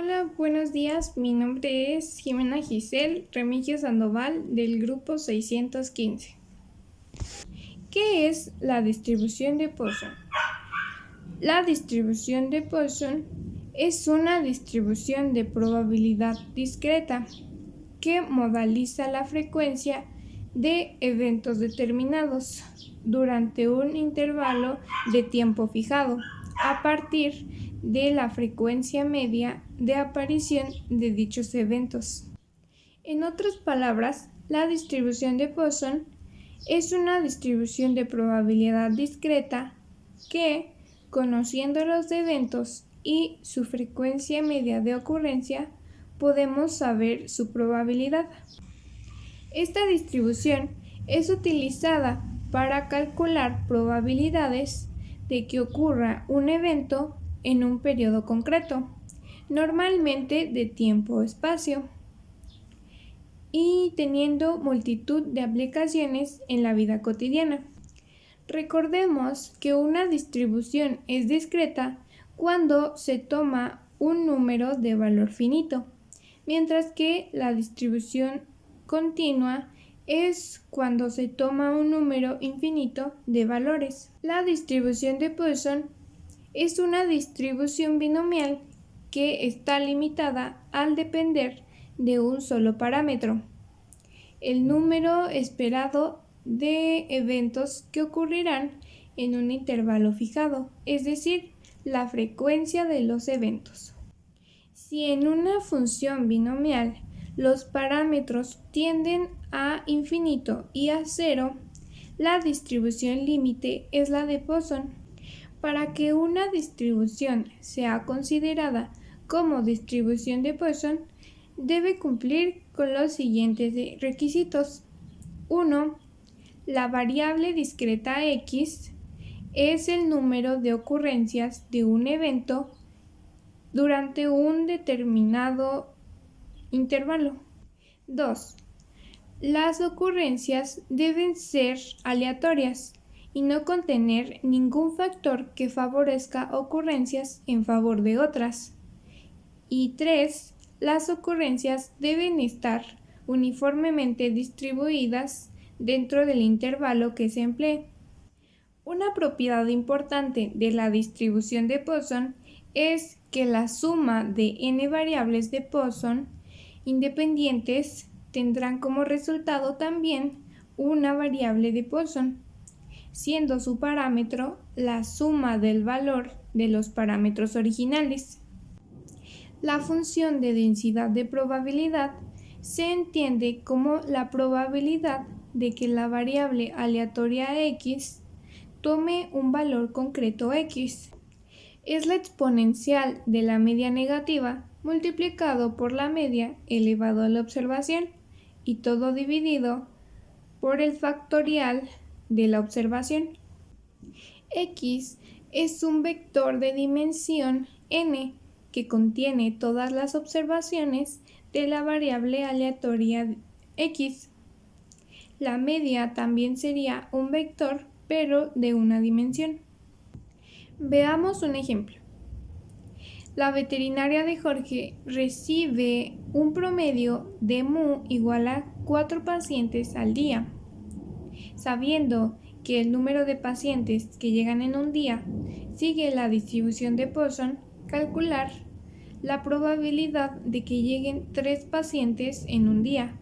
Hola, buenos días. Mi nombre es Jimena Giselle Remigio Sandoval del grupo 615. ¿Qué es la distribución de Poisson? La distribución de Poisson es una distribución de probabilidad discreta que modaliza la frecuencia de eventos determinados durante un intervalo de tiempo fijado a partir de la frecuencia media de aparición de dichos eventos. En otras palabras, la distribución de Poisson es una distribución de probabilidad discreta que, conociendo los eventos y su frecuencia media de ocurrencia, podemos saber su probabilidad. Esta distribución es utilizada para calcular probabilidades de que ocurra un evento en un periodo concreto, normalmente de tiempo o espacio, y teniendo multitud de aplicaciones en la vida cotidiana. Recordemos que una distribución es discreta cuando se toma un número de valor finito, mientras que la distribución continua es cuando se toma un número infinito de valores. La distribución de Poisson es una distribución binomial que está limitada al depender de un solo parámetro, el número esperado de eventos que ocurrirán en un intervalo fijado, es decir, la frecuencia de los eventos. Si en una función binomial los parámetros tienden a infinito y a cero, la distribución límite es la de Poisson. Para que una distribución sea considerada como distribución de Poisson, debe cumplir con los siguientes requisitos. 1. La variable discreta x es el número de ocurrencias de un evento durante un determinado intervalo. 2. Las ocurrencias deben ser aleatorias y no contener ningún factor que favorezca ocurrencias en favor de otras. Y 3. Las ocurrencias deben estar uniformemente distribuidas dentro del intervalo que se emplee. Una propiedad importante de la distribución de Poisson es que la suma de n variables de Poisson independientes tendrán como resultado también una variable de Poisson, siendo su parámetro la suma del valor de los parámetros originales. La función de densidad de probabilidad se entiende como la probabilidad de que la variable aleatoria x tome un valor concreto x. Es la exponencial de la media negativa multiplicado por la media elevado a la observación y todo dividido por el factorial de la observación. X es un vector de dimensión n que contiene todas las observaciones de la variable aleatoria x. La media también sería un vector, pero de una dimensión. Veamos un ejemplo. La veterinaria de Jorge recibe un promedio de mu igual a 4 pacientes al día. Sabiendo que el número de pacientes que llegan en un día sigue la distribución de Poisson, calcular la probabilidad de que lleguen 3 pacientes en un día.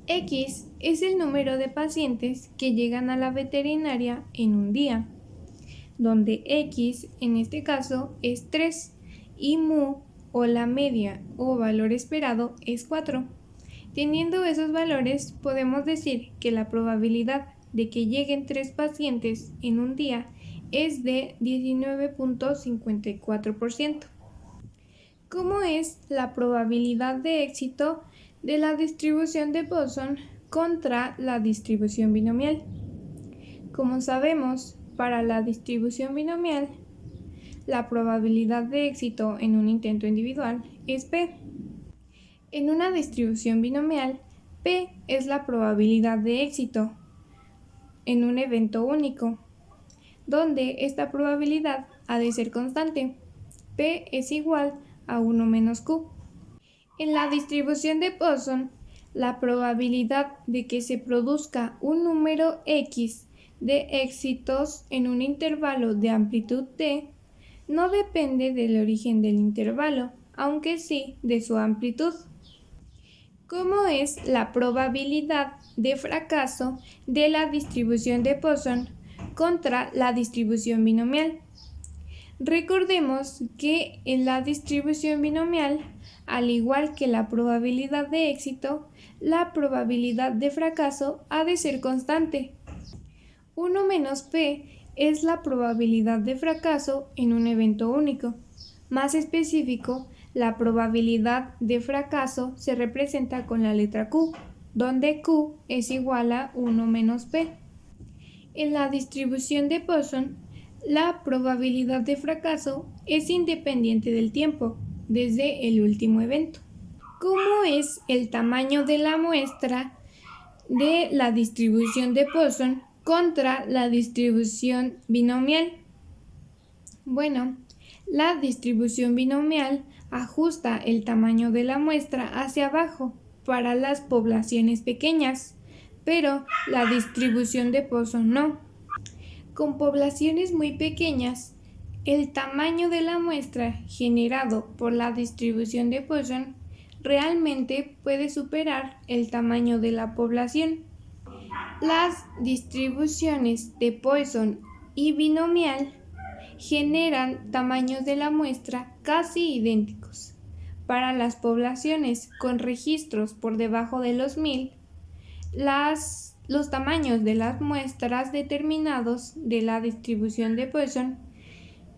X es el número de pacientes que llegan a la veterinaria en un día, donde X en este caso es 3 y mu o la media o valor esperado es 4. Teniendo esos valores, podemos decir que la probabilidad de que lleguen 3 pacientes en un día es de 19.54%. ¿Cómo es la probabilidad de éxito de la distribución de Poisson contra la distribución binomial? Como sabemos, para la distribución binomial, la probabilidad de éxito en un intento individual es P. En una distribución binomial, P es la probabilidad de éxito en un evento único, donde esta probabilidad ha de ser constante. P es igual a 1 menos q. En la distribución de Poisson, la probabilidad de que se produzca un número x de éxitos en un intervalo de amplitud t no depende del origen del intervalo, aunque sí de su amplitud. ¿Cómo es la probabilidad de fracaso de la distribución de Poisson contra la distribución binomial? Recordemos que en la distribución binomial, al igual que la probabilidad de éxito, la probabilidad de fracaso ha de ser constante. 1 menos p es la probabilidad de fracaso en un evento único. Más específico, la probabilidad de fracaso se representa con la letra q, donde q es igual a 1 menos p. En la distribución de Poisson, la probabilidad de fracaso es independiente del tiempo, desde el último evento. ¿Cómo es el tamaño de la muestra de la distribución de Poisson contra la distribución binomial? Bueno, la distribución binomial ajusta el tamaño de la muestra hacia abajo para las poblaciones pequeñas, pero la distribución de Poisson no. Con poblaciones muy pequeñas, el tamaño de la muestra generado por la distribución de Poisson realmente puede superar el tamaño de la población. Las distribuciones de Poisson y binomial generan tamaños de la muestra casi idénticos. Para las poblaciones con registros por debajo de los 1000, los tamaños de las muestras determinados de la distribución de Poisson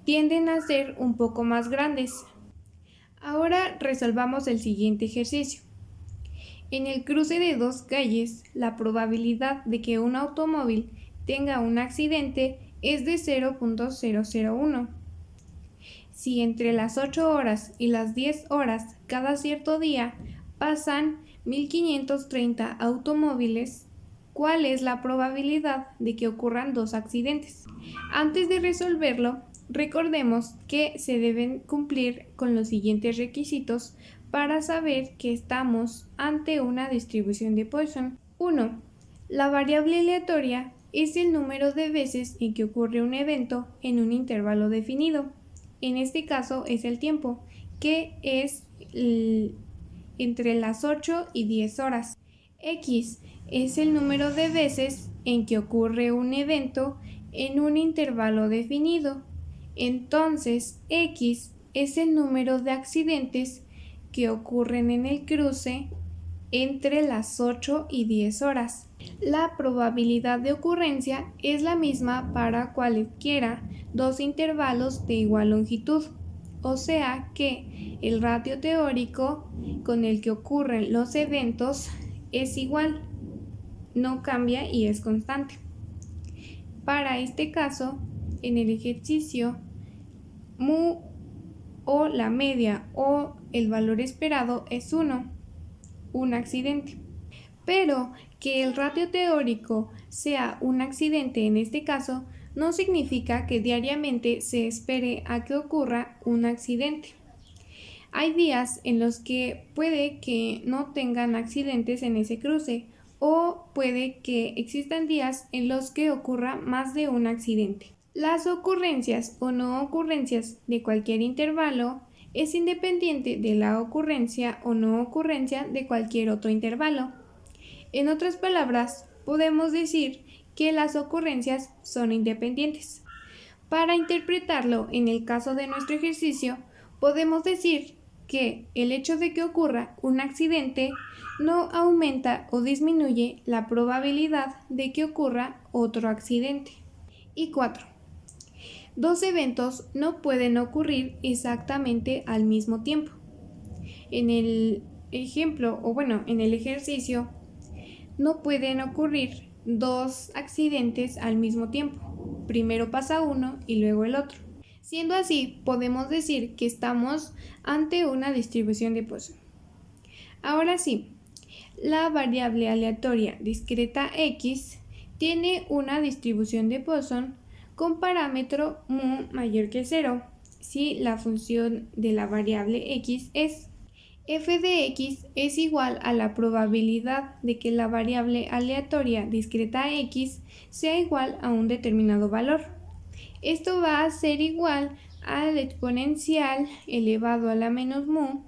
tienden a ser un poco más grandes. Ahora resolvamos el siguiente ejercicio. En el cruce de dos calles, la probabilidad de que un automóvil tenga un accidente es de 0.001. Si entre las 8 horas y las 10 horas cada cierto día pasan 1530 automóviles, ¿cuál es la probabilidad de que ocurran dos accidentes? Antes de resolverlo, recordemos que se deben cumplir con los siguientes requisitos para saber que estamos ante una distribución de Poisson. 1. La variable aleatoria es el número de veces en que ocurre un evento en un intervalo definido. En este caso es el tiempo, que es entre las 8 y 10 horas. X es el número de veces en que ocurre un evento en un intervalo definido. Entonces, X es el número de accidentes que ocurren en el cruce entre las 8 y 10 horas. La probabilidad de ocurrencia es la misma para cualquiera dos intervalos de igual longitud, o sea que el ratio teórico con el que ocurren los eventos es igual, no cambia y es constante. Para este caso, en el ejercicio, mu o la media o el valor esperado es 1, un accidente. Pero que el ratio teórico sea un accidente en este caso no significa que diariamente se espere a que ocurra un accidente. Hay días en los que puede que no tengan accidentes en ese cruce o puede que existan días en los que ocurra más de un accidente. Las ocurrencias o no ocurrencias de cualquier intervalo es independiente de la ocurrencia o no ocurrencia de cualquier otro intervalo. En otras palabras, podemos decir que las ocurrencias son independientes. Para interpretarlo en el caso de nuestro ejercicio, podemos decir que el hecho de que ocurra un accidente no aumenta o disminuye la probabilidad de que ocurra otro accidente. Y 4. Dos eventos no pueden ocurrir exactamente al mismo tiempo. En el ejercicio, no pueden ocurrir dos accidentes al mismo tiempo. Primero pasa uno y luego el otro. Siendo así, podemos decir que estamos ante una distribución de Poisson. Ahora sí, la variable aleatoria discreta x tiene una distribución de Poisson con parámetro mu mayor que 0 si la función de la variable x es f de x es igual a la probabilidad de que la variable aleatoria discreta x sea igual a un determinado valor. Esto va a ser igual al exponencial elevado a la menos mu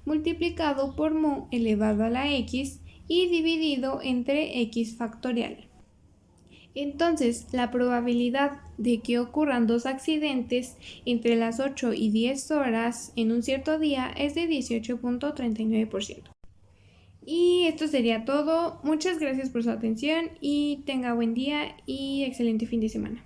multiplicado por mu elevado a la x y dividido entre x factorial. Entonces, la probabilidad de que ocurran dos accidentes entre las 8 y 10 horas en un cierto día es de 18.39%. Y esto sería todo. Muchas gracias por su atención y tenga buen día y excelente fin de semana.